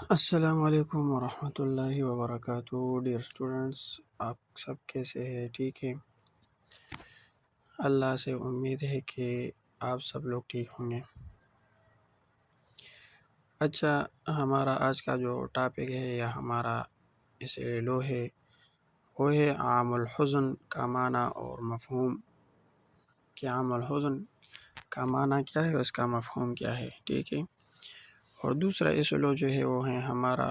السلام علیکم ورحمۃ اللہ وبرکاتہ ڈیئر اسٹوڈنٹس، آپ سب کیسے ہیں؟ ٹھیک ہے؟ اللہ سے امید ہے کہ آپ سب لوگ ٹھیک ہوں گے۔ اچھا، ہمارا آج کا جو ٹاپک ہے یا ہمارا لو ہے وہ ہے عام الحزن کا معنی اور مفہوم۔ کہ عام الحزن کا معنی کیا ہے، اس کا مفہوم کیا ہے، ٹھیک ہے؟ اور دوسرا لو جو ہے وہ ہے ہمارا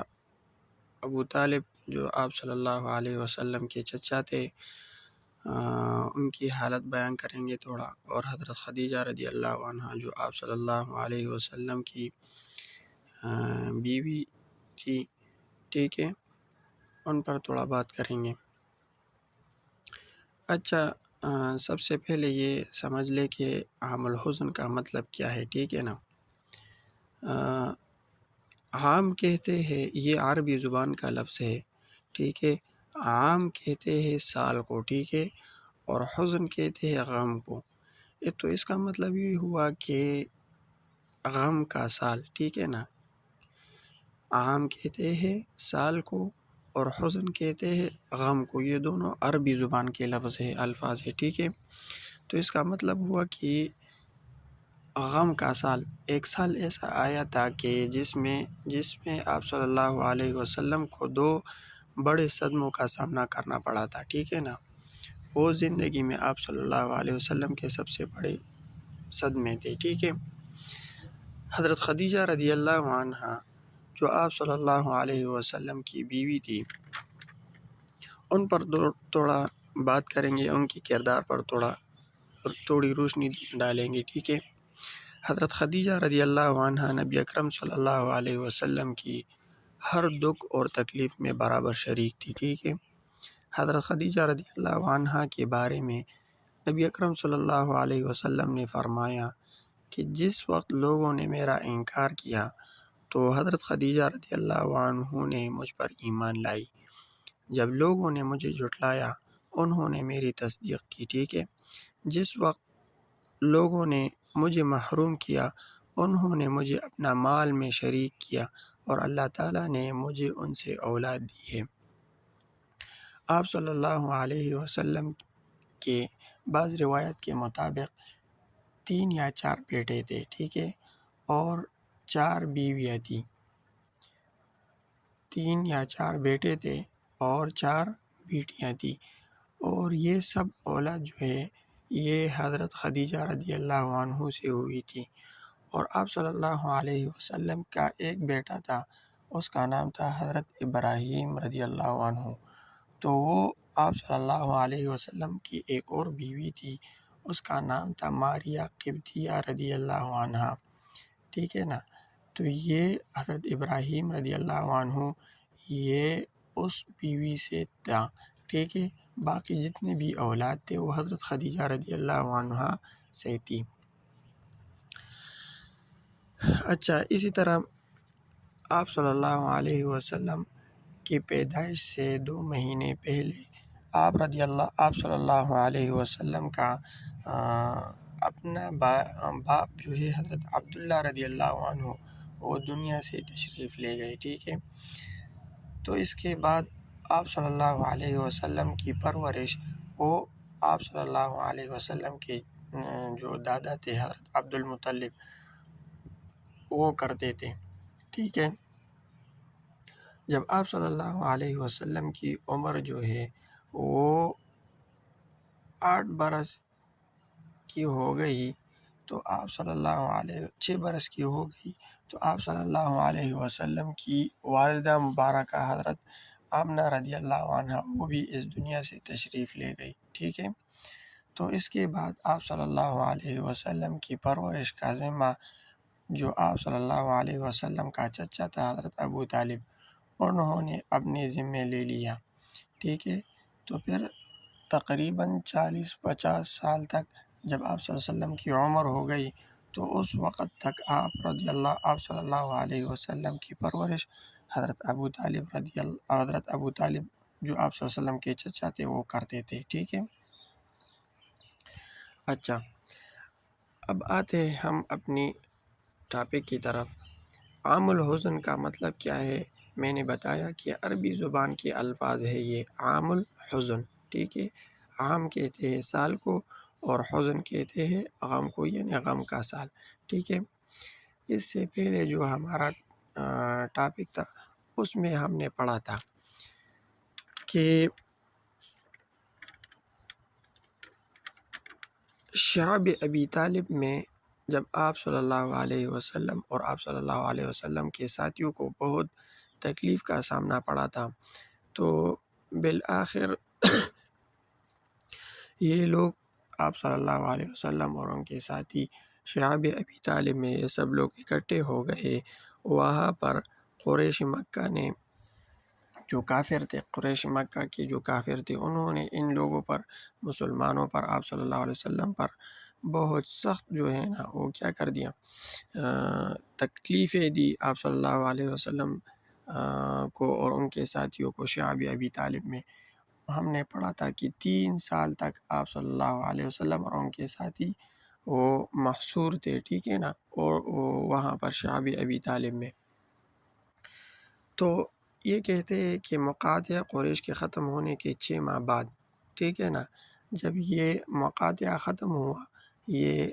ابو طالب، جو آپ صلی اللہ علیہ وسلم کے چچا تھے، ان کی حالت بیان کریں گے تھوڑا، اور حضرت خدیجہ رضی اللہ عنہ جو آپ صلی اللہ علیہ وسلم کی بیوی تھی، ٹھیک ہے، ان پر تھوڑا بات کریں گے۔ اچھا، سب سے پہلے یہ سمجھ لے کہ عام الحزن کا مطلب کیا ہے، ٹھیک ہے نا؟ عام کہتے ہیں، یہ عربی زبان کا لفظ ہے، ٹھیک ہے۔ عام کہتے ہیں سال کو، ٹھیک ہے، اور حزن کہتے ہیں غم کو۔ تو اس کا مطلب یہ ہوا کہ غم کا سال، ٹھیک ہے نا؟ عام کہتے ہیں سال کو اور حزن کہتے ہیں غم کو، یہ دونوں عربی زبان کے لفظ ہے، الفاظ ہے، ٹھیک ہے۔ تو اس کا مطلب ہوا کہ غم کا سال، ایک سال ایسا آیا تھا کہ جس میں آپ صلی اللہ علیہ وسلم کو دو بڑے صدموں کا سامنا کرنا پڑا تھا، ٹھیک ہے نا؟ وہ زندگی میں آپ صلی اللہ علیہ وسلم کے سب سے بڑے صدمے تھے، ٹھیک ہے۔ حضرت خدیجہ رضی اللہ عنہ جو آپ صلی اللہ علیہ وسلم کی بیوی تھی، ان پر تھوڑا بات کریں گے، ان کی کردار پر تھوڑی روشنی ڈالیں گے، ٹھیک ہے۔ حضرت خدیجہ رضی اللہ عنہ نبی اکرم صلی اللہ علیہ وسلم کی ہر دکھ اور تکلیف میں برابر شریک تھی، ٹھیک ہے۔ حضرت خدیجہ رضی اللہ عنہ کے بارے میں نبی اکرم صلی اللہ علیہ وسلم نے فرمایا کہ جس وقت لوگوں نے میرا انکار کیا تو حضرت خدیجہ رضی اللہ عنہ نے مجھ پر ایمان لائی۔ جب لوگوں نے مجھے جھٹلایا انہوں نے میری تصدیق کی، ٹھیک ہے۔ جس وقت لوگوں نے مجھے محروم کیا انہوں نے مجھے اپنا مال میں شریک کیا، اور اللہ تعالیٰ نے مجھے ان سے اولاد دی ہے۔ آپ صلی اللہ علیہ وسلم کے بعض روایت کے مطابق 3 یا 4 بیٹے تھے، ٹھیک ہے، اور 4 بیویاں تھیں۔ 3 یا 4 بیٹے تھے اور 4 بیٹیاں تھیں، اور یہ سب اولاد جو ہے یہ حضرت خدیجہ رضی اللہ عنہ سے ہوئی تھی۔ اور آپ صلی اللہ علیہ وسلم کا ایک بیٹا تھا، اس کا نام تھا حضرت ابراہیم رضی اللہ عنہ۔ تو وہ آپ صلی اللہ علیہ وسلم کی ایک اور بیوی تھی، اس کا نام تھا ماریہ قبطیہ رضی اللہ عنہ، ٹھیک ہے نا؟ تو یہ حضرت ابراہیم رضی اللہ عنہ یہ اس بیوی سے تھا، ٹھیک ہے۔ باقی جتنے بھی اولاد تھے وہ حضرت خدیجہ رضی اللہ عنہ سے تھی۔ اچھا، اسی طرح آپ صلی اللہ علیہ وسلم کی پیدائش سے 2 مہینے پہلے آپ صلی اللہ علیہ وسلم کا اپنا باپ جو ہے حضرت عبداللہ رضی اللہ عنہ وہ دنیا سے تشریف لے گئے، ٹھیک ہے۔ تو اس کے بعد آپ صلی اللہ علیہ وسلم کی پرورش وہ آپ صلی اللہ علیہ وسلم کے جو دادا تھے حضرت عبدالمطلب وہ کرتے تھے، ٹھیک ہے۔ جب آپ صلی اللہ علیہ وسلم کی عمر جو ہے وہ 8 برس کی ہو گئی تو آپ صلی اللہ علیہ 6 برس کی ہو گئی تو آپ صلی اللہ علیہ وسلم کی والدہ مبارکہ حضرت آمنہ رضی اللہ عنہ وہ بھی اس دنیا سے تشریف لے گئی، ٹھیک ہے۔ تو اس کے بعد آپ صلی اللہ علیہ وسلم کی پرورش کا ذمہ جو آپ صلی اللہ علیہ وسلم کا چچا تھا حضرت ابو طالب انہوں نے اپنے ذمے لے لیا، ٹھیک ہے۔ تو پھر تقریباً 40-50 سال تک جب آپ صلی اللہ علیہ وسلم کی عمر ہو گئی تو اس وقت تک آپ صلی اللہ علیہ وسلم کی پرورش حضرت ابو طالب جو آپ صلی اللہ علیہ وسلم کے چچا تھے وہ کرتے تھے، ٹھیک ہے۔ اچھا، اب آتے ہیں ہم اپنی ٹاپک کی طرف۔ عام الحزن کا مطلب کیا ہے؟ میں نے بتایا کہ عربی زبان کے الفاظ ہے یہ عام الحزن، ٹھیک ہے۔ عام کہتے ہیں سال کو اور حزن کہتے ہیں غم کو، یعنی غم کا سال، ٹھیک ہے۔ اس سے پہلے جو ہمارا ٹاپک تھا اس میں ہم نے پڑھا تھا کہ شعب ابی طالب میں جب آپ صلی اللہ علیہ وسلم اور آپ صلی اللہ علیہ وسلم کے ساتھیوں کو بہت تکلیف کا سامنا پڑا تھا، تو بالآخر یہ لوگ آپ صلی اللہ علیہ وسلم اور ان کے ساتھی شعب ابی طالب میں یہ سب لوگ اکٹھے ہو گئے۔ وہاں پر قریش مکہ نے جو کافر تھے، قریش مکہ کے جو کافر تھے، انہوں نے ان لوگوں پر، مسلمانوں پر، آپ صلی اللہ علیہ وسلم پر بہت سخت جو ہے نا وہ کیا کر دیا، تکلیفیں دی آپ صلی اللہ علیہ وسلم کو اور ان کے ساتھیوں کو شعب ابی طالب میں۔ ہم نے پڑھا تھا کہ 3 سال تک آپ صلی اللہ علیہ وسلم اور ان کے ساتھی وہ محصور تھے، ٹھیک ہے نا، اور وہاں پر شعب ابی طالب میں۔ تو یہ کہتے ہیں کہ مقاطعہ قریش کے ختم ہونے کے 6 ماہ بعد، ٹھیک ہے نا، جب یہ مقاطعہ ختم ہوا، یہ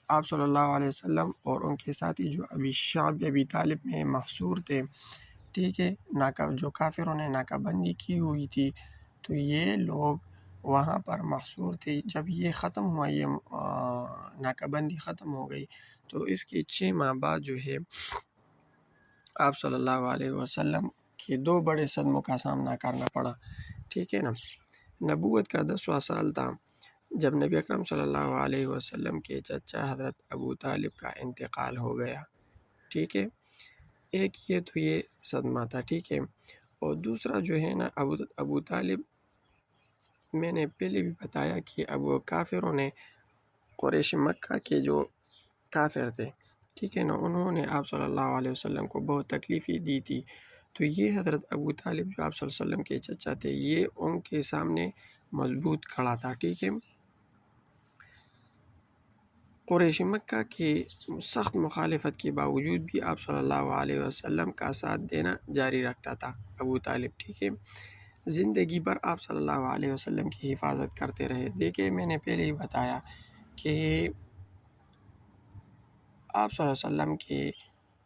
آپ صلی اللہ علیہ وسلم اور ان کے ساتھی جو ابھی شعب ابی طالب میں محصور تھے، ٹھیک ہے، جو کافروں نے ناکہ بندی کی ہوئی تھی، تو یہ لوگ وہاں پر محصور تھے۔ جب یہ ختم ہوا، یہ ناکہ بندی ختم ہو گئی، تو اس کے 6 ماہ بعد جو ہے آپ صلی اللہ علیہ وسلم کے 2 بڑے صدموں کا سامنا کرنا پڑا، ٹھیک ہے نا۔ نبوت کا 10واں سال تھا جب نبی اکرم صلی اللہ علیہ وسلم کے چچا حضرت ابو طالب کا انتقال ہو گیا، ٹھیک ہے۔ ایک یہ تو یہ صدمہ تھا، ٹھیک ہے، اور دوسرا جو ہے نا ابو طالب، میں نے پہلے بھی بتایا کہ ابو کافروں نے، قریش مکہ کے جو کافر تھے، ٹھیک ہے نا، انہوں نے آپ صلی اللہ علیہ وسلم کو بہت تکلیفیں دی تھی۔ تو یہ حضرت ابو طالب جو آپ صلی اللہ علیہ وسلم کے چچا تھے، یہ ان کے سامنے مضبوط کھڑا تھا، ٹھیک ہے۔ قریش مکہ کے سخت مخالفت کے باوجود بھی آپ صلی اللہ علیہ وسلم کا ساتھ دینا جاری رکھتا تھا ابو طالب، ٹھیک ہے۔ زندگی بھر آپ صلی اللہ علیہ وسلم کی حفاظت کرتے رہے۔ دیکھیں میں نے پہلے ہی بتایا کہ آپ صلی اللہ علیہ وسلم کے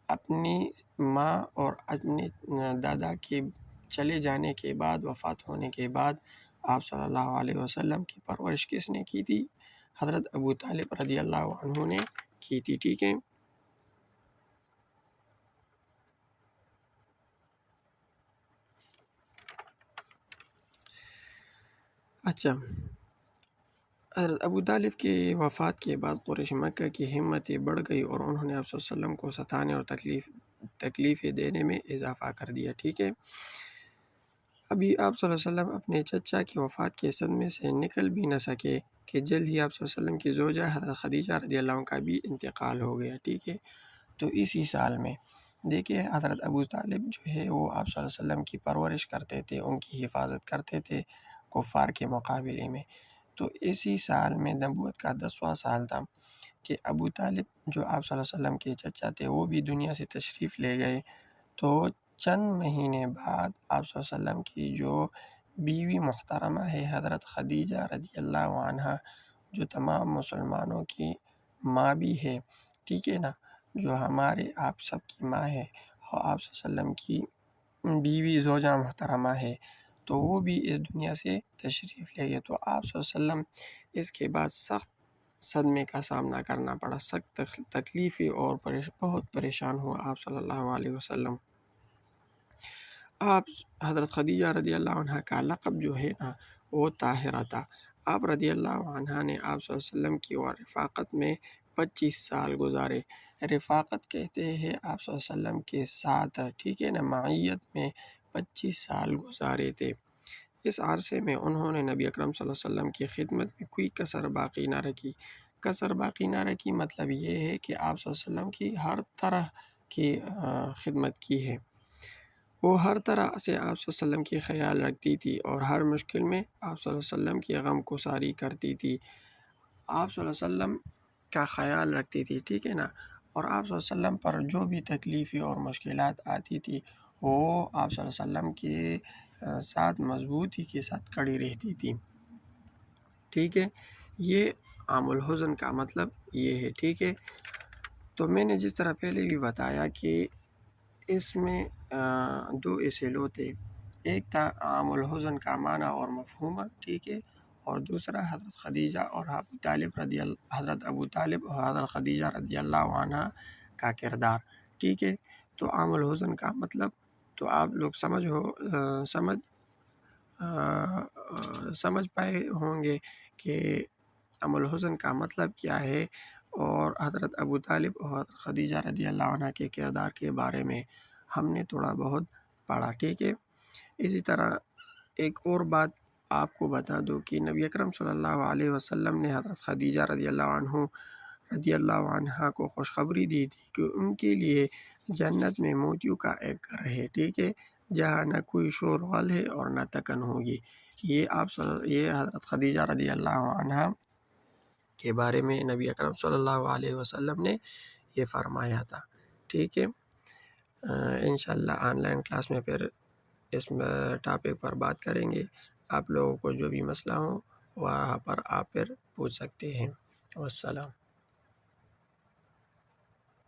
اپنی ماں اور اپنے دادا کے چلے جانے کے بعد، وفات ہونے کے بعد، آپ صلی اللہ علیہ وسلم کی پرورش کس نے کی تھی؟ حضرت ابو طالب رضی اللہ عنہ نے کی تھی، ٹھیک ہے۔ اچھا، حضرت ابو طالب کی وفات کے بعد قریش مکہ کی ہمتیں بڑھ گئی اور انہوں نے آپ صلی اللہ علیہ وسلم کو ستانے اور تکلیفیں دینے میں اضافہ کر دیا، ٹھیک ہے۔ ابھی آپ صلی اللہ علیہ وسلم اپنے چچا کی وفات کے صدمے سے نکل بھی نہ سکے کہ جلد ہی آپ صلی اللہ علیہ وسلم کی زوجہ حضرت خدیجہ رضی اللہ عنہ کا بھی انتقال ہو گیا، ٹھیک ہے۔ تو اسی سال میں دیکھیے حضرت ابو طالب جو ہے وہ آپ صلی اللہ علیہ وسلم کی پرورش کرتے تھے، ان کی حفاظت کرتے تھے کفار کے مقابلے میں۔ تو اسی سال میں نبوت کا 10واں سال تھا کہ ابو طالب جو آپ صلی اللہ علیہ وسلم کے چچا تھے وہ بھی دنیا سے تشریف لے گئے۔ تو چند مہینے بعد آپ صلی اللہ علیہ وسلم کی جو بیوی محترمہ ہے حضرت خدیجہ رضی اللہ عنہ، جو تمام مسلمانوں کی ماں بھی ہے، ٹھیک ہے نا، جو ہمارے آپ سب کی ماں ہے اور آپ صلی اللہ علیہ وسلم کی بیوی زوجہ محترمہ ہے، تو وہ بھی اس دنیا سے تشریف لے گئے۔ تو آپ صلی اللہ علیہ وسلم اس کے بعد سخت صدمے کا سامنا کرنا پڑا، سخت تکلیفیں اور بہت پریشان ہوا آپ صلی اللہ علیہ وسلم۔ آپ حضرت خدیجہ رضی اللہ عنہ کا لقب جو ہے نا وہ طاہرہ تھا۔ آپ رضی اللہ عنہ نے آپ صلی اللہ علیہ وسلم کی رفاقت میں 25 سال گزارے۔ رفاقت کہتے ہیں آپ صلی اللہ علیہ وسلم کے ساتھ، ٹھیک ہے نا، معیت میں 25 سال گزارے تھے۔ اس عرصے میں انہوں نے نبی اکرم صلی اللہ علیہ وسلم کی خدمت میں کوئی کسر باقی نہ رکھی۔ کسر باقی نہ رکھی مطلب یہ ہے کہ آپ صلی اللہ علیہ وسلم کی ہر طرح کی خدمت کی ہے۔ وہ ہر طرح سے آپ صلی اللہ علیہ وسلم کی خیال رکھتی تھی اور ہر مشکل میں آپ صلی اللہ علیہ وسلم کی غم گساری کرتی تھی، آپ صلی اللہ علیہ وسلم کا خیال رکھتی تھی، ٹھیک ہے نا، اور آپ صلی اللہ علیہ وسلم پر جو بھی تکلیفیں اور مشکلات آتی تھی وہ آپ صلی اللہ علیہ وسلم کے ساتھ مضبوطی کے ساتھ کڑی رہتی تھی، ٹھیک ہے۔ یہ عام الحزن کا مطلب یہ ہے، ٹھیک ہے۔ تو میں نے جس طرح پہلے بھی بتایا کہ اس میں دو اصولوں تھے، ایک تھا عام الحزن کا معنی اور مفہوم، ٹھیک ہے، اور دوسرا حضرت خدیجہ اور حضرت ابو طالب اور حضرت خدیجہ رضی اللہ عنہ کا کردار، ٹھیک ہے۔ تو عام الحزن کا مطلب تو آپ لوگ سمجھ پائے ہوں گے کہ عام الحزن کا مطلب کیا ہے، اور حضرت ابو طالب اور حضرت خدیجہ رضی اللہ عنہ کے کردار کے بارے میں ہم نے تھوڑا بہت پڑھا، ٹھیک ہے۔ اسی طرح ایک اور بات آپ کو بتا دوں کہ نبی اکرم صلی اللہ علیہ وسلم نے حضرت خدیجہ رضی اللہ عنہ کو خوشخبری دی تھی کہ ان کے لیے جنت میں موتیوں کا ایک گھر ہے، ٹھیک ہے، جہاں نہ کوئی شور غل ہے اور نہ تکن ہوگی۔ یہ حضرت خدیجہ رضی اللہ عنہ کے بارے میں نبی اکرم صلی اللہ علیہ وسلم نے یہ فرمایا تھا، ٹھیک ہے۔ انشاءاللہ آن لائن کلاس میں پھر اس ٹاپک پر بات کریں گے۔ آپ لوگوں کو جو بھی مسئلہ ہو وہاں پر آپ پھر پوچھ سکتے ہیں۔ والسلام۔